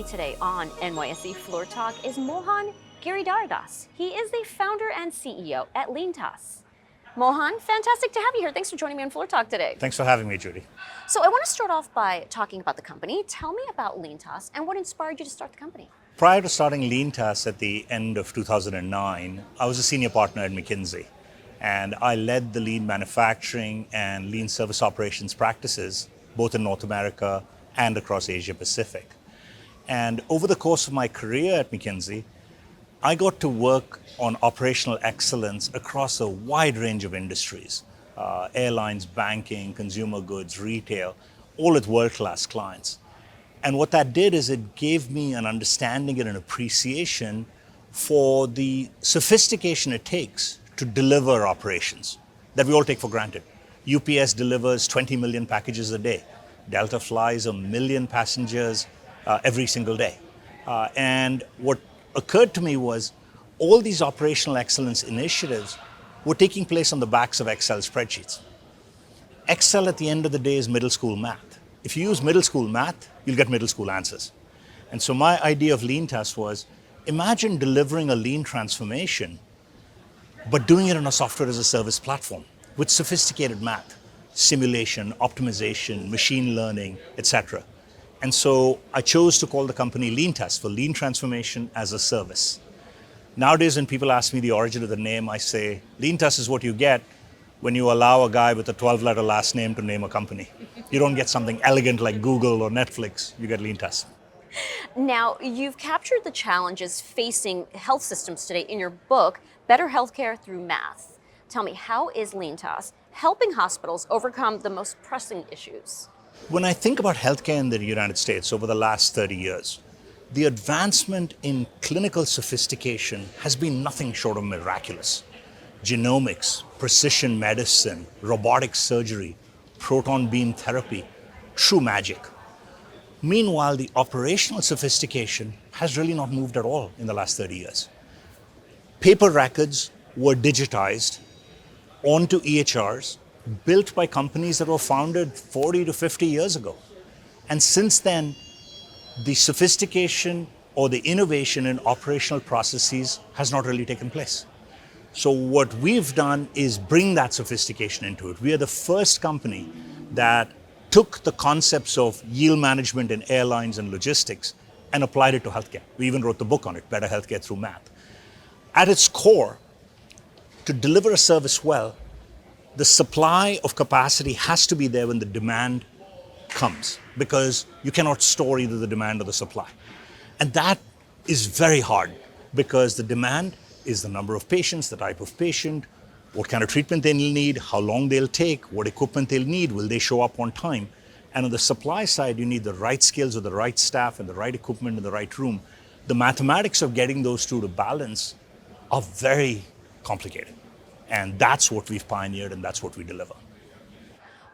me today on NYSE Floor Talk is Mohan Giridharadas. He is the founder and CEO at LeanTaaS. Mohan, fantastic to have you here. Thanks for joining me on Floor Talk today. Thanks for having me, Judy. So I want to start off by talking about the company. Tell me about LeanTaaS and what inspired you to start the company. Prior to starting LeanTaaS at the end of 2009, I was a senior partner at McKinsey, and I led the lean manufacturing and lean service operations practices, both in North America and across Asia Pacific. And over the course of my career at McKinsey, I got to work on operational excellence across a wide range of industries, airlines, banking, consumer goods, retail, all with world-class clients. And what that did is it gave me an understanding and an appreciation for the sophistication it takes to deliver operations that we all take for granted. UPS delivers 20 million packages a day. Delta flies 1 million passengers every single day. And what occurred to me was all these operational excellence initiatives were taking place on the backs of Excel spreadsheets. Excel at the end of the day is middle school math. If you use middle school math, you'll get middle school answers. And so my idea of LeanTaaS was, imagine delivering a lean transformation, but doing it on a software as a service platform with sophisticated math, simulation, optimization, machine learning, etc. And so I chose to call the company LeanTaaS for Lean Transformation as a Service. Nowadays, when people ask me the origin of the name, I say, LeanTaaS is what you get when you allow a guy with a 12-letter last name to name a company. You don't get something elegant like Google or Netflix, you get LeanTaaS. Now, you've captured the challenges facing health systems today in your book, Better Healthcare Through Math. Tell me, how is LeanTaaS helping hospitals overcome the most pressing issues? When I think about healthcare in the United States over the last 30 years, the advancement in clinical sophistication has been nothing short of miraculous. Genomics, precision medicine, robotic surgery, proton beam therapy, true magic. Meanwhile, the operational sophistication has really not moved at all in the last 30 years. Paper records were digitized onto EHRs, built by companies that were founded 40 to 50 years ago. And since then, the sophistication or the innovation in operational processes has not really taken place. So what we've done is bring that sophistication into it. We are the first company that took the concepts of yield management in airlines and logistics and applied it to healthcare. We even wrote the book on it, Better Healthcare Through Math. At its core, to deliver a service well, the supply of capacity has to be there when the demand comes, because you cannot store either the demand or the supply. And that is very hard because the demand is the number of patients, the type of patient, what kind of treatment they'll need, how long they'll take, what equipment they'll need, will they show up on time. And on the supply side, you need the right skills with the right staff and the right equipment in the right room. The mathematics of getting those two to balance are very complicated. And that's what we've pioneered and that's what we deliver.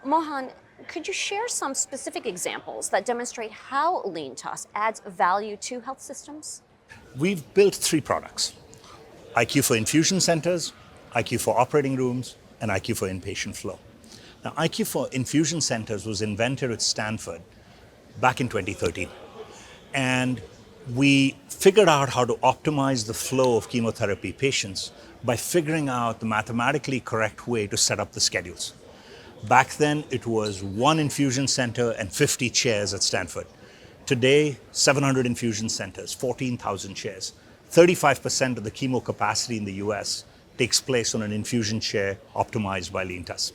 Mohan, could you share some specific examples that demonstrate how LeanTaaS adds value to health systems? We've built 3 products: IQ for infusion centers, IQ for operating rooms, and IQ for inpatient flow. Now, IQ for infusion centers was invented at Stanford back in 2013. And we figured out how to optimize the flow of chemotherapy patients by figuring out the mathematically correct way to set up the schedules. Back then, it was 1 infusion center and 50 chairs at Stanford. Today, 700 infusion centers, 14,000 chairs. 35% of the chemo capacity in the US takes place on an infusion chair optimized by LeanTaaS.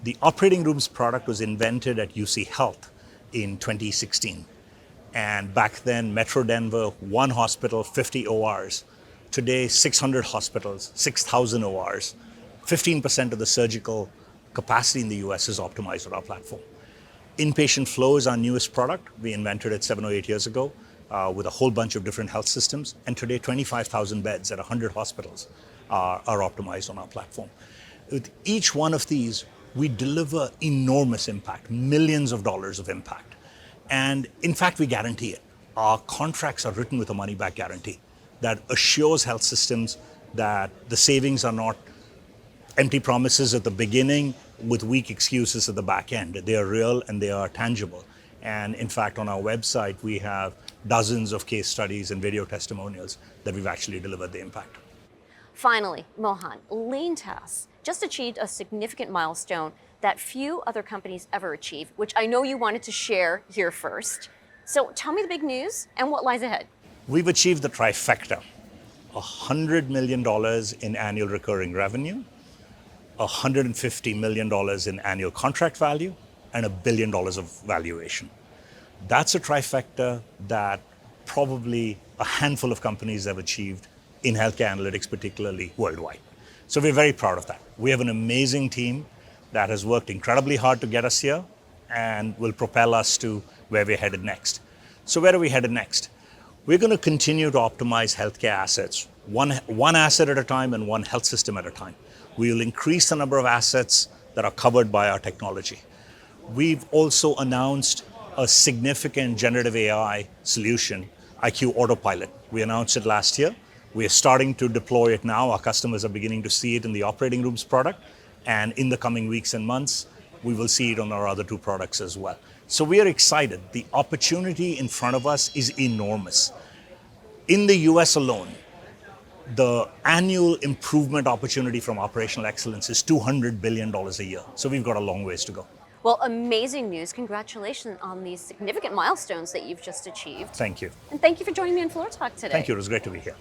The operating rooms product was invented at UC Health in 2016. And back then, Metro Denver, 1 hospital, 50 ORs. Today, 600 hospitals, 6,000 ORs. 15% of the surgical capacity in the US is optimized on our platform. Inpatient flow is our newest product. We invented it 7 or 8 years ago with a whole bunch of different health systems. And today, 25,000 beds at 100 hospitals are optimized on our platform. With each one of these, we deliver enormous impact, millions of dollars of impact. And in fact, we guarantee it. Our contracts are written with a money-back guarantee that assures health systems that the savings are not empty promises at the beginning with weak excuses at the back end. They are real and they are tangible. And in fact, on our website, we have dozens of case studies and video testimonials that we've actually delivered the impact. Finally, Mohan, LeanTaaS just achieved a significant milestone that few other companies ever achieve, which I know you wanted to share here first. So tell me the big news and what lies ahead. We've achieved the trifecta: $100 million in annual recurring revenue, $150 million in annual contract value, and $1 billion of valuation. That's a trifecta that probably a handful of companies have achieved in healthcare analytics, particularly worldwide. So we're very proud of that. We have an amazing team that has worked incredibly hard to get us here and will propel us to where we're headed next. So where are we headed next? We're going to continue to optimize healthcare assets, one asset at a time and one health system at a time. We will increase the number of assets that are covered by our technology. We've also announced a significant generative AI solution, IQ Autopilot. We announced it last year. We are starting to deploy it now. Our customers are beginning to see it in the operating rooms product. And in the coming weeks and months, we will see it on our other two products as well. So we are excited. The opportunity in front of us is enormous. In the US alone, the annual improvement opportunity from operational excellence is $200 billion a year. So we've got a long ways to go. Well, amazing news. Congratulations on these significant milestones that you've just achieved. Thank you. And thank you for joining me on Floor Talk today. Thank you. It was great to be here.